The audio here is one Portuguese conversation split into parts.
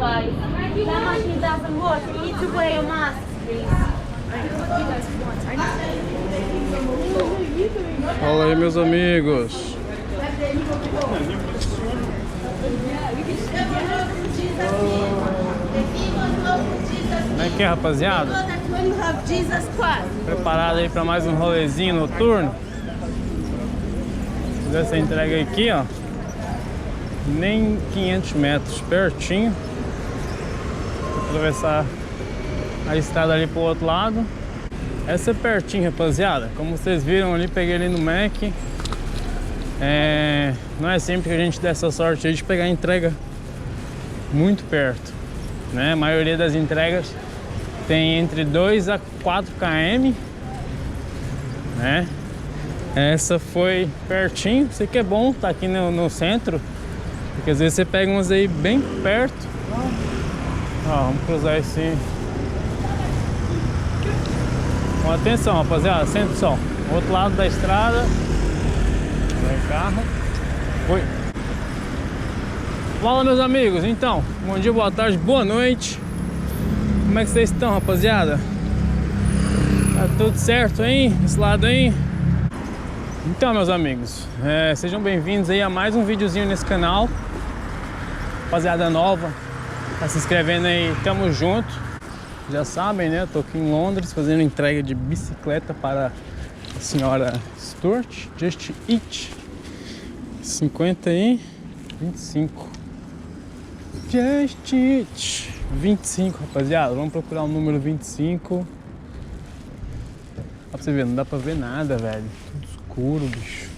guys. That machine doesn't work. You need to wear your mask, please. Fala aí, meus amigos. Como é que é, rapaziada? Preparado aí para mais um rolezinho noturno. Fiz essa entrega aqui, ó. Nem 500 metros, pertinho. Vou atravessar a estrada ali pro outro lado. Essa é pertinho, rapaziada. Como vocês viram ali, peguei ali no Mac. Não é sempre que a gente dá essa sorte aí de pegar entrega muito perto, né? A maioria das entregas tem entre 2 a 4 km, né? Essa foi pertinho. Isso aqui é bom, tá aqui no centro, porque às vezes você pega umas aí bem perto. Ó, vamos cruzar esse. Com atenção, rapaziada, senta o som. Outro lado da estrada. Vem carro. Foi. Fala, meus amigos. Então, bom dia, boa tarde, boa noite. Como é que vocês estão, rapaziada? Tá tudo certo aí? Esse lado aí? Então, meus amigos, sejam bem-vindos aí a mais um videozinho nesse canal. Rapaziada nova, tá se inscrevendo aí, tamo junto. Já sabem, né? Tô aqui em Londres fazendo entrega de bicicleta para a senhora Stuart, Just Eat. 50 e 25. Just Eat 25, rapaziada. Vamos procurar o número 25. Dá pra você ver, não dá pra ver nada, velho. Tudo escuro, bicho.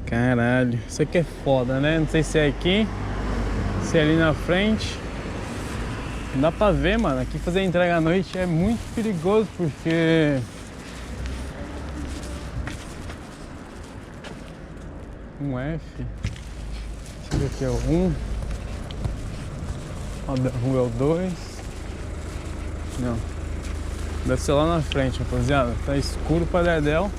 Caralho. Isso aqui é foda, né? Não sei se é aqui, se é ali na frente. Não dá pra ver, mano. Aqui fazer entrega à noite é muito perigoso, porque um F. Deixa eu ver aqui, é o 1. A da rua é o 2. Não. Deve ser lá na frente, rapaziada. Tá escuro pra dedéu,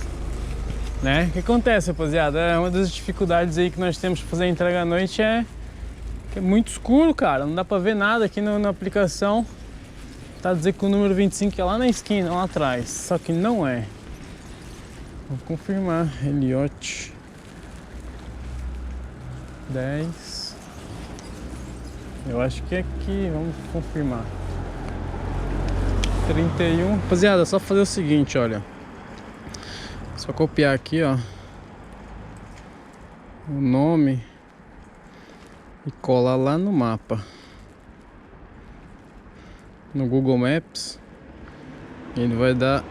né? O que acontece, rapaziada? Uma das dificuldades aí que nós temos pra fazer a entrega à noite é que é muito escuro, cara. Não dá pra ver nada aqui na aplicação. Tá dizendo que o número 25 é lá na esquina, lá atrás. Só que não é. Vou confirmar. Elliot 10. Eu acho que é aqui. Vamos confirmar. 31. Rapaziada, só fazer o seguinte, olha. Só copiar aqui, ó, o nome e colar lá no mapa, no Google Maps. Ele vai dar.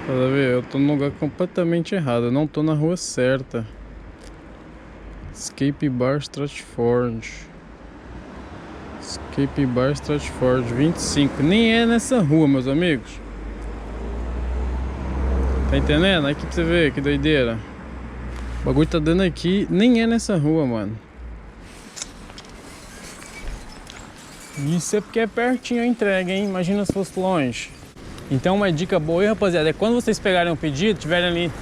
Pra ver, eu tô no lugar completamente errado. Eu não tô na rua certa. Escape Bar Stratford. Escape Bar Stratford 25. Nem é nessa rua, meus amigos. Tá entendendo? Aqui pra você ver que doideira. O bagulho tá dando aqui. Nem é nessa rua, mano. Isso é porque é pertinho a entrega, hein? Imagina se fosse longe. Então uma dica boa aí, rapaziada, é quando vocês pegarem um pedido, tiverem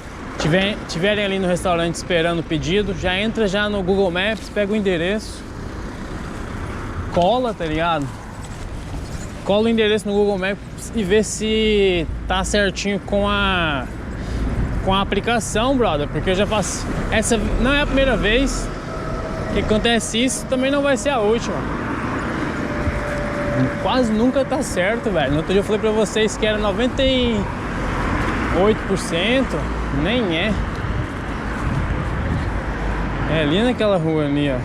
ali no restaurante esperando o pedido, já entra já no Google Maps, pega o endereço, cola, tá ligado? Cola o endereço no Google Maps e vê se tá certinho com a aplicação, brother, porque eu já faço. Essa não é a primeira vez que acontece isso, também não vai ser a última. Quase nunca tá certo, velho. No outro dia eu falei pra vocês que era 98%, nem é. É ali naquela rua ali, ó.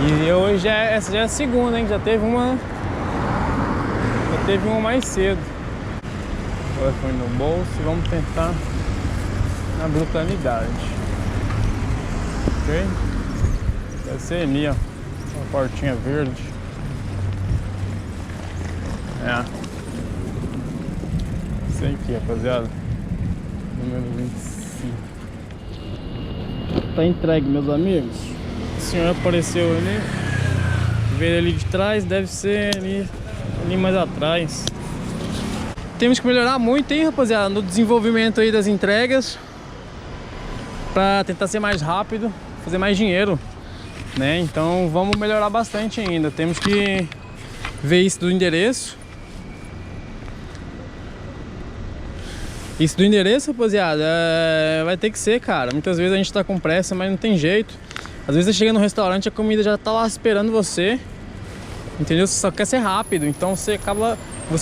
E hoje essa já é a segunda, hein? Já teve uma mais cedo. Telefone no bolso e vamos tentar na brutalidade. Ok? Deve ser ali, ó. Uma portinha verde. Isso aqui, rapaziada. Número 25. Tá entregue, meus amigos. O senhor apareceu ali. Veio ali de trás, deve ser ali mais atrás. Temos que melhorar muito, hein, rapaziada, no desenvolvimento aí das entregas. para tentar ser mais rápido, fazer mais dinheiro, né? Então vamos melhorar bastante ainda. Temos que ver isso do endereço. Isso do endereço, rapaziada, vai ter que ser, cara. Muitas vezes a gente tá com pressa, mas não tem jeito. Às vezes você chega no restaurante, a comida já tá lá esperando você, entendeu? Você só quer ser rápido, então você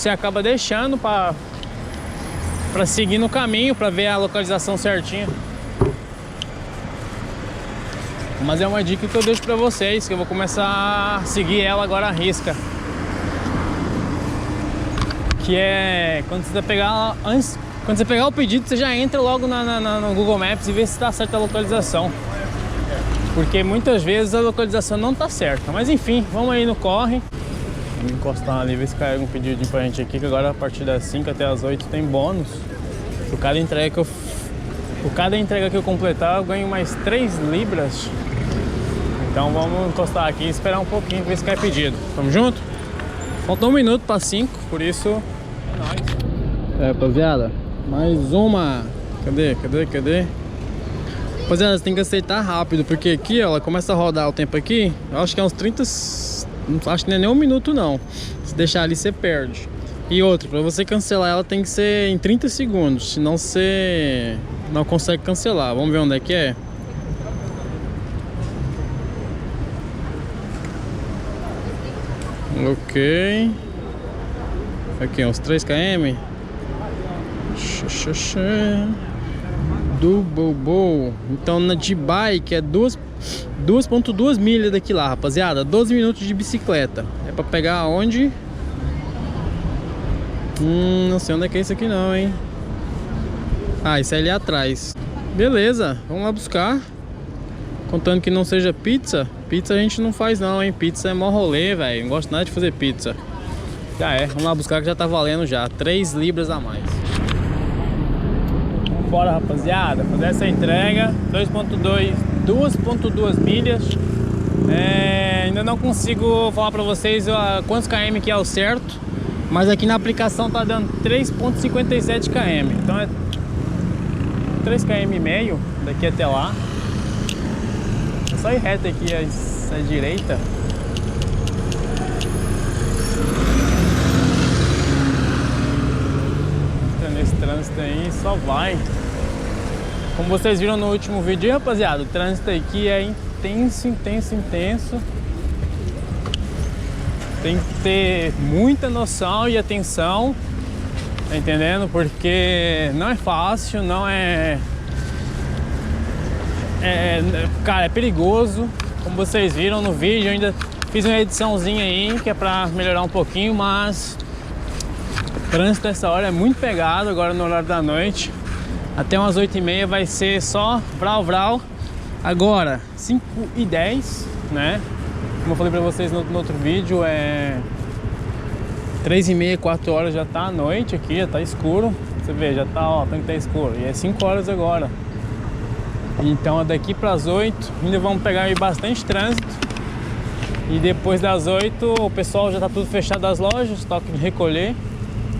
acaba deixando pra seguir no caminho, pra ver a localização certinha. Mas é uma dica que eu deixo pra vocês, que eu vou começar a seguir ela agora à risca. Que é quando você pegar antes, quando você pegar o pedido, você já entra logo no Google Maps e vê se tá certa a localização. Porque muitas vezes a localização não tá certa. Mas enfim, vamos aí no corre. Vamos encostar ali, ver se cai algum pedidinho pra gente aqui, que agora a partir das 5 até as 8 tem bônus. Por cada entrega que eu completar, eu ganho mais 3 libras. Então vamos encostar aqui e esperar um pouquinho, ver se cai pedido. Tamo junto? Falta 1 minuto para 5, por isso é nóis. Rapaziada, mais uma. Cadê? Rapaziada, você tem que aceitar rápido, porque aqui, ó, ela começa a rodar o tempo aqui. Eu acho que é uns 30. Não acho que não é nem 1 minuto, não. Se deixar ali, você perde. E outra, pra você cancelar ela tem que ser em 30 segundos. Senão você não consegue cancelar. Vamos ver onde é que é. Ok. Aqui, uns 3 km. Do Bobo. Então na de bike é 2,2 milhas daqui lá, rapaziada. 12 minutos de bicicleta. É pra pegar aonde? Não sei onde é que é isso aqui não, hein. Ah, isso é ali atrás. Beleza, vamos lá buscar. Contando que não seja pizza. Pizza a gente não faz não, hein. Pizza é mó rolê, velho. Não gosto nada de fazer pizza. Já é, vamos lá buscar que já tá valendo já 3 libras a mais. Bora, rapaziada, fazer essa entrega. 2,2 milhas. Ainda não consigo falar pra vocês quantos km que é o certo, mas aqui na aplicação tá dando 3,57 km. Então é 3,5 km daqui até lá. É só ir reto aqui à direita. Nesse trânsito aí só vai. Como vocês viram no último vídeo, rapaziada, o trânsito aqui é intenso. Tem que ter muita noção e atenção, tá entendendo? Porque não é fácil, não é... Cara, é perigoso. Como vocês viram no vídeo, eu ainda fiz uma ediçãozinha aí que é pra melhorar um pouquinho, mas o trânsito nessa hora é muito pegado, agora no horário da noite. Até umas 8h30 vai ser só vral. Agora, 5h10, né? Como eu falei pra vocês no outro vídeo, 3h30, 4 horas já tá à noite aqui, já tá escuro. Você vê, já tá, ó, tem que tá escuro. E é 5 horas agora. Então daqui pras 8 ainda vamos pegar aí bastante trânsito. E depois das 8 o pessoal já tá tudo fechado as lojas, toque de recolher.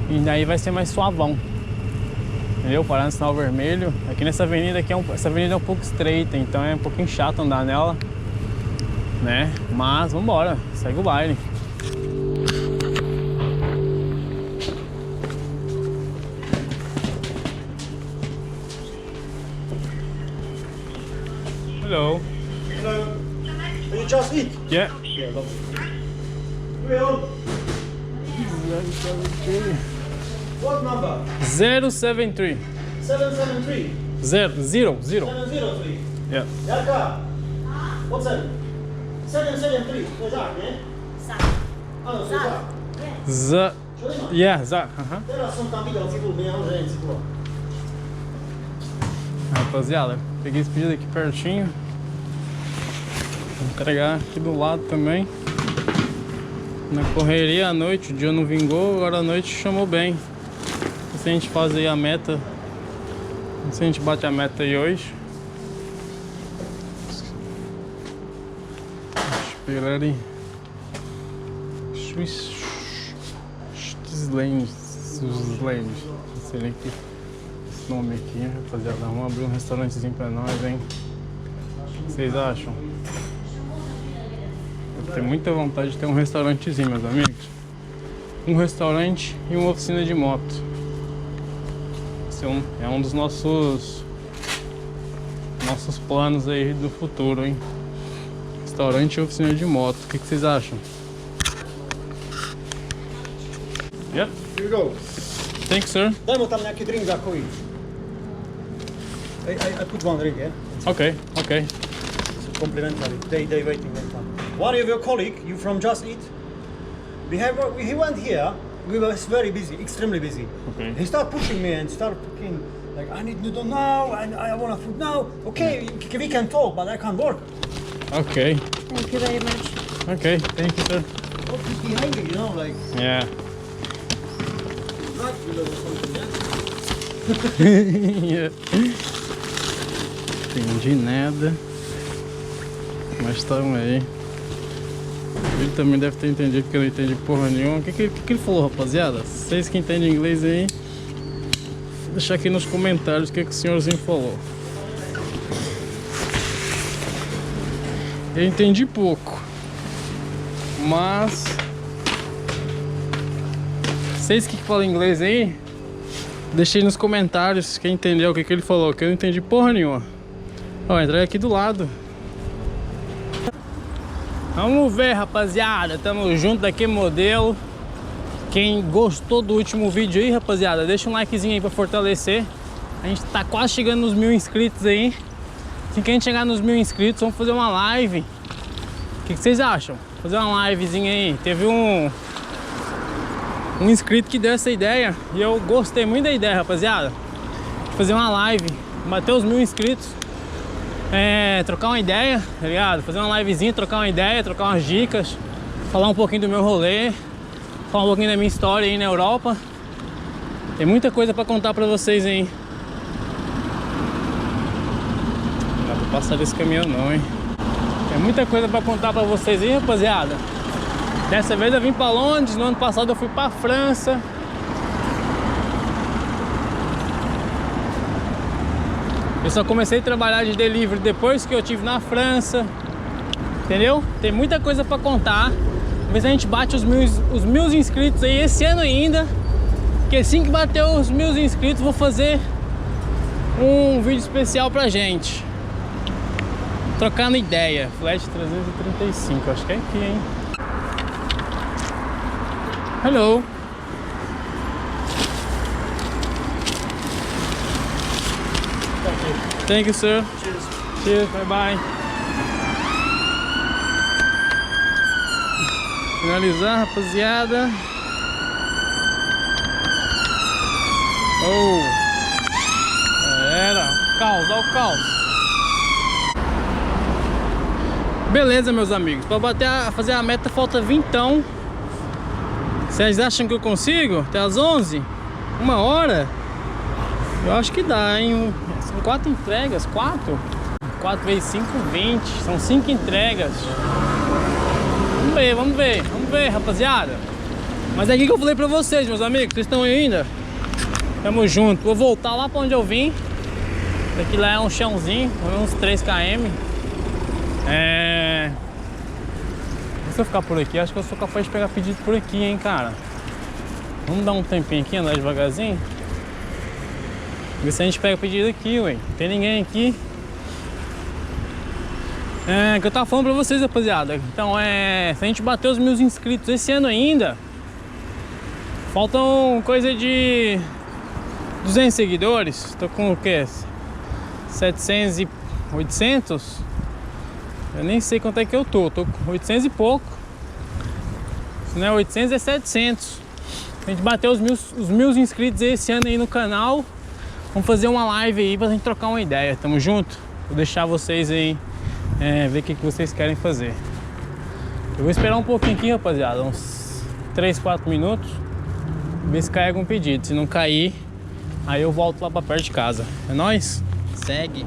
E daí vai ser mais suavão. Entendeu? Parar no sinal vermelho. Aqui nessa avenida aqui essa avenida é um pouco estreita, então é um pouquinho chato andar nela, né? Mas vambora, segue o baile. Hello. Hello. Are you just eat? Yeah. Yeah, lovely. Will. What number? 073. 773. 003. 703. Yeah. Jaka. What's that? 773. To Żak, nie? Za. A no, to Żak. Yeah, Teraz są tam widoki, bo miałem gente boa. Rapaziada, peguei esse pedido aqui pertinho. Vou entregar aqui do lado também. Na correria à noite, o dia não vingou, agora a noite chamou bem. Se a gente faz aí a meta, se a gente bate a meta aí hoje. Esperar aí. Slams. Não sei nem que nome aqui, rapaziada. Vamos abrir um restaurantezinho pra nós, hein? O que vocês acham? Eu tenho muita vontade de ter um restaurantezinho, meus amigos. Um restaurante e uma oficina de moto. Esse é um dos nossos planos aí do futuro, hein? Restaurante e oficina de moto. O que vocês acham? Yep. Here you go. Thanks, sir. Daj mu tam nejaký drink za koji. I put one drink, yeah? Okay, okay. It's complimentary. They waiting one time. One of your colleague, you from Just Eat? He went here. We were very busy, extremely busy. Okay. He started pushing me and started fucking like, I need noodle now, and I want food now. Okay, we can talk, but I can't work. Okay. Thank you very much. Okay, thank you, sir. Oh, he's behind me, you know, like Yeah. drug dealer or something, yeah? Yeah. Entendi nada. Mas tamo aí. Ele também deve ter entendido porque eu não entendi porra nenhuma. O que ele falou, rapaziada? Vocês que entendem inglês aí, deixa aqui nos comentários o que o senhorzinho falou. Eu entendi pouco, mas vocês que falam inglês aí, deixei nos comentários quem entendeu o que ele falou, que eu não entendi porra nenhuma. Ó, entrei aqui do lado. Vamos ver, rapaziada, tamo junto daquele modelo. Quem gostou do último vídeo aí, rapaziada, deixa um likezinho aí pra fortalecer. A gente tá quase chegando nos 1000 inscritos aí. Assim que a gente chegar nos 1000 inscritos, vamos fazer uma live. O que vocês acham? Fazer uma livezinha aí. Teve um inscrito que deu essa ideia e eu gostei muito da ideia, rapaziada. Fazer uma live, bater os 1000 inscritos. Trocar uma ideia, tá ligado? Fazer uma livezinha, trocar uma ideia, trocar umas dicas, falar um pouquinho do meu rolê, falar um pouquinho da minha história aí na Europa. Tem muita coisa pra contar pra vocês aí. Não dá pra passar desse caminhão não, hein? Tem muita coisa pra contar pra vocês aí, rapaziada. Dessa vez eu vim pra Londres, no ano passado eu fui pra França. Eu só comecei a trabalhar de delivery depois que eu estive na França. Entendeu? Tem muita coisa pra contar. Vamos ver se a gente bate os mil inscritos aí esse ano ainda. Que assim que bater os 1000 inscritos, vou fazer um vídeo especial pra gente. Trocando ideia. Flat 335, acho que é aqui, hein? Hello. Thank you, sir. Cheers. Cheers, bye bye. Finalizar, rapaziada. Oh, era caos, olha o caos. Beleza, meus amigos. Para fazer a meta falta 20. Vocês acham que eu consigo? Até as 11? 1 hora? Eu acho que dá, hein? São 4 entregas, 4 vezes 5, 20. São 5 entregas. Vamos ver, rapaziada. Mas é aqui que eu falei pra vocês, meus amigos. Vocês estão aí ainda? Tamo junto. Vou voltar lá pra onde eu vim. Daqui lá é um chãozinho, uns 3 km. Se eu ficar por aqui, acho que eu sou capaz de pegar pedido por aqui, hein, cara. Vamos dar um tempinho aqui, andar devagarzinho. Ver se a gente pega pedido aqui, ué. Não tem ninguém aqui. Que eu tava falando pra vocês, rapaziada. Então, se a gente bater os 1000 inscritos esse ano ainda, faltam coisa de 200 seguidores. Tô com o quê? 700 e 800? Eu nem sei quanto é que eu tô com 800 e pouco. Se não é 800, é 700. A gente bateu os 1000 inscritos esse ano aí no canal. Vamos fazer uma live aí pra gente trocar uma ideia. Tamo junto? Vou deixar vocês aí ver o que vocês querem fazer. Eu vou esperar um pouquinho aqui, rapaziada. Uns 3, 4 minutos. Ver se cai algum pedido. Se não cair, aí eu volto lá pra perto de casa. É nóis? Segue.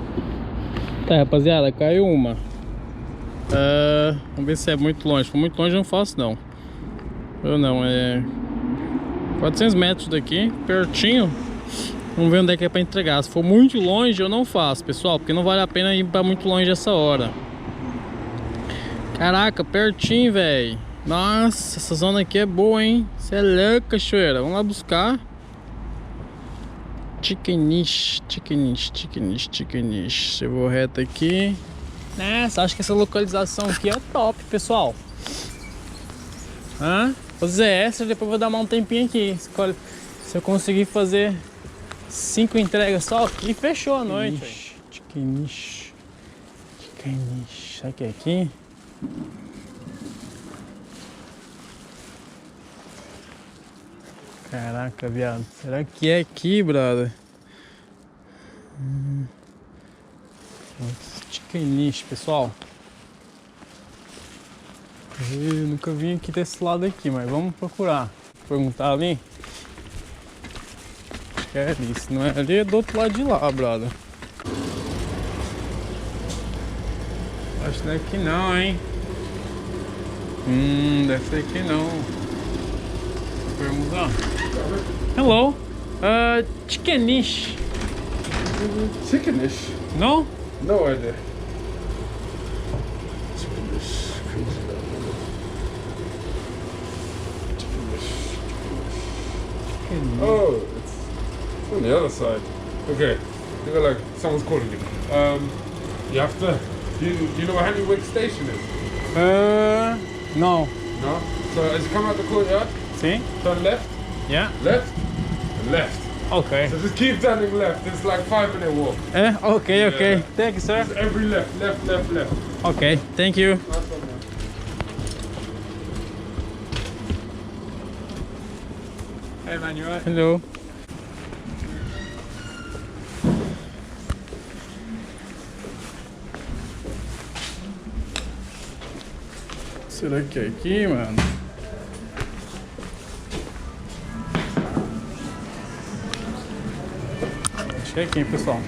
Tá, rapaziada, caiu uma. Vamos ver se é muito longe. Se for muito longe eu não faço não. Eu não, 400 metros daqui, pertinho. Vamos ver onde é que é pra entregar. Se for muito longe eu não faço, pessoal, porque não vale a pena ir pra muito longe essa hora. Caraca, pertinho, velho. Nossa, essa zona aqui é boa, hein? Você é louco, cachoeira. Vamos lá buscar. Chickenish. Eu vou reto aqui. Nossa, acho que essa localização aqui é top, pessoal. Vou fazer essa, depois vou dar mais um tempinho aqui. Se eu conseguir fazer 5 entregas só aqui, fechou a noite. Chickenish. Será que é aqui? Caraca, viado. Será que é aqui, brother? Chickenish, pessoal. Eu nunca vim aqui desse lado aqui, mas vamos procurar. Perguntar ali. Acho que é ali. Se não é ali, é do outro lado de lá, brother. Acho que não é aqui não, hein? Deve ser aqui não. Vou perguntar. Hello. Chickenish. Chickenish? No? No idea. Oh, it's on the other side. Okay, you feel like someone's calling you. You have to. Do you know where Henrywick Station is? No. No. So as you come out the courtyard, Sim? turn left, Yeah. left, and left. Okay. So just keep turning left. It's like 5-minute walk. Okay. Yeah. Thank you, sir. Just every left. Okay, thank you. Nice one, man. Hey man, you alright? Hello. Será que é aqui, mano? Acho que é aqui, pessoal.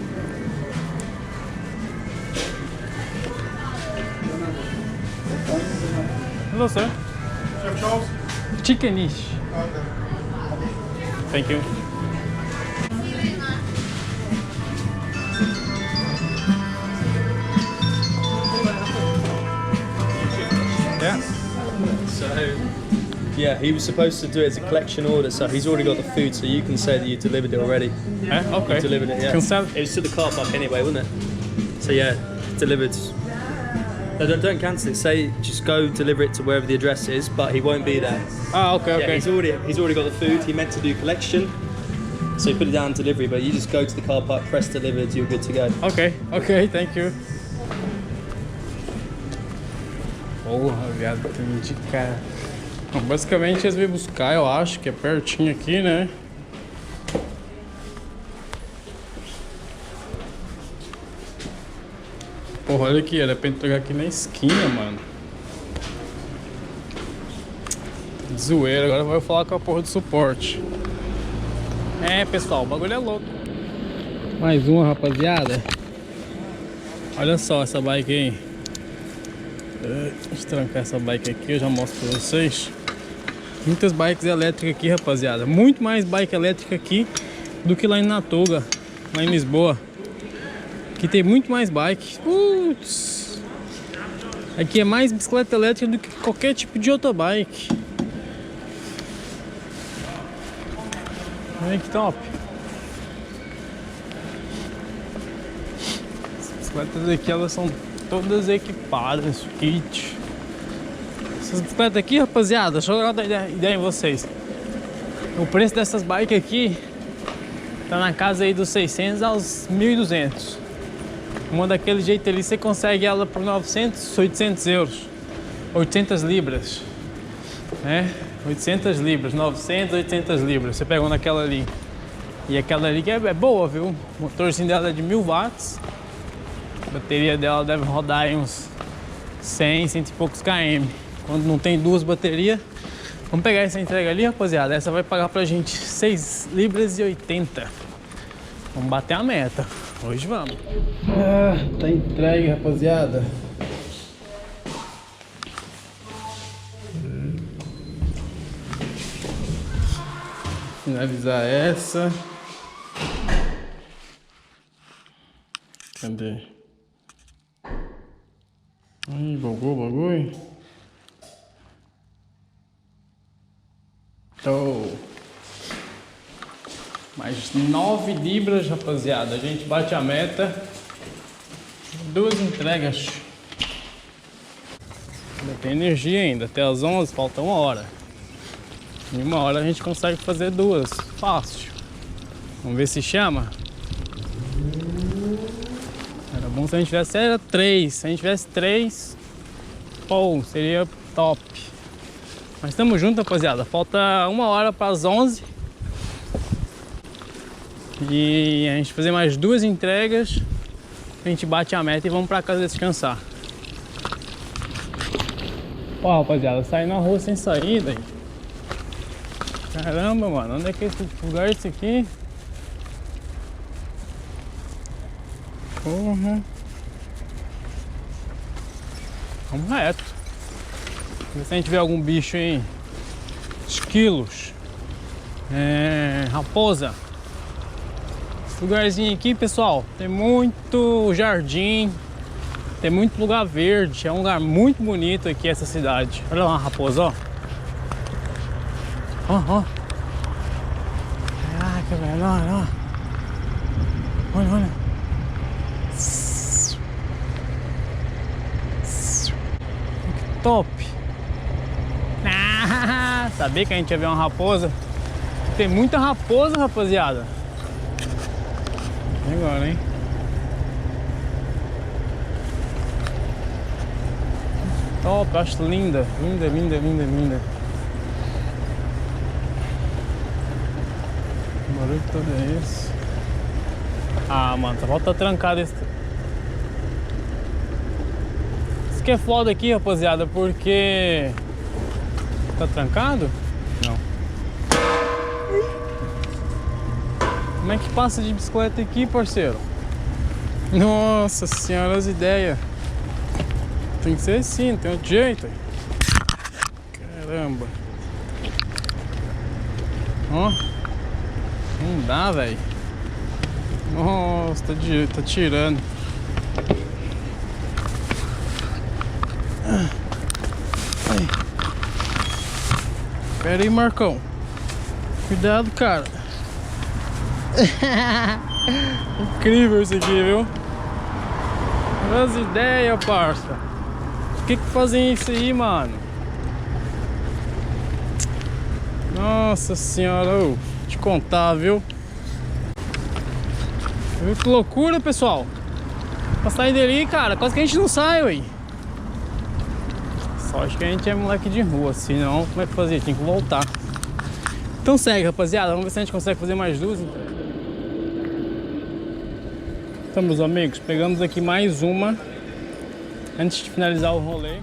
Hello, sir. Chef Charles? Chickenish. Thank you. Yeah. So, yeah, he was supposed to do it as a collection order, so he's already got the food, so you can say that you delivered it already. Okay. You delivered it, yeah. Cancel. It was to the car park anyway, wasn't it? So yeah, delivered. No, don't cancel it. Say just go deliver it to wherever the address is, but he won't be there. Ah, okay. Yeah, he's already got the food. He meant to do collection, so he put it down delivery. But you just go to the car park, press delivered, you're good to go. Ok, thank you. Porra, viado, tem de cara. Bom, basicamente eles vêm buscar, eu acho que é pertinho aqui, né? Porra, olha aqui, era pra entregar aqui na esquina, mano. Zoeira, agora eu vou falar com a porra do suporte. É, pessoal, o bagulho é louco. Mais uma, rapaziada. Olha só essa bike aí. Deixa eu trancar essa bike aqui, eu já mostro pra vocês. Muitas bikes elétricas aqui, rapaziada. Muito mais bike elétrica aqui do que lá em Natuga, lá em Lisboa. Aqui tem muito mais bike. Putz. Aqui é mais bicicleta elétrica do que qualquer tipo de outra bike. Olha que top. As bicicletas aqui, elas são todas equipadas, kit. Essas bicicletas aqui, rapaziada, deixa eu dar ideia em vocês. O preço dessas bikes aqui tá na casa aí dos 600 aos 1.200. Uma daquele jeito ali, você consegue ela por 900, 800 euros. 800 libras. Né? 800 libras, 900, 800 libras. Você pegou naquela ali. E aquela ali que é boa, viu? O motorzinho dela é de 1000 watts. A bateria dela deve rodar aí uns 100, 100 e poucos km. Quando não tem duas baterias. Vamos pegar essa entrega ali, rapaziada. Essa vai pagar pra gente 6 libras e 80. Vamos bater a meta. Hoje vamos. Tá entregue, rapaziada. Finalizar essa. Cadê? Ai, bugou o bagulho. Tô. Mais 9 libras, rapaziada. A gente bate a meta. 2 entregas. Ainda tem energia ainda. Até as 11 falta 1 hora. Em 1 hora a gente consegue fazer 2. Fácil. Vamos ver se chama. Era bom se a gente tivesse 3. Se a gente tivesse 3, pô, seria top. Mas estamos juntos, rapaziada. Falta 1 hora para as 11. E a gente fazer mais 2 entregas. A gente bate a meta e vamos para casa descansar. Ó, rapaziada, sair na rua sem saída. Caramba, mano, onde é que é esse lugar esse aqui? Porra. Vamos reto. Ver se a gente vê algum bicho aí. Esquilos. Raposa. Esse lugarzinho aqui, pessoal, tem muito jardim. Tem muito lugar verde. É um lugar muito bonito aqui, essa cidade. Olha lá uma raposa, ó. Ó. Caraca, velho, olha. Olha. Que top. Sabia que a gente ia ver uma raposa? Tem muita raposa, rapaziada. E agora, hein? Top, acho linda. Linda. O barulho todo é esse. Ah, mano, só falta trancado esse. Isso que é foda aqui, rapaziada, porque... Tá trancado? Não. Como é que passa de bicicleta aqui, parceiro? Nossa senhora, as ideias. Tem que ser assim, não tem outro jeito. Caramba. Ó. Não dá, velho. Nossa, tá tirando. Pera aí, Marcão. Cuidado, cara. Incrível isso aqui, viu? As ideias, parça. Por que fazem isso aí, mano? Nossa senhora, vou te contar, viu? Viu que loucura, pessoal? Pra sair dali, cara, quase que a gente não sai, ué. Só acho que a gente é moleque de rua, senão como é que fazia? Tinha que voltar. Então segue, rapaziada, vamos ver se a gente consegue fazer mais 2. Então, meus amigos, pegamos aqui mais uma antes de finalizar o rolê.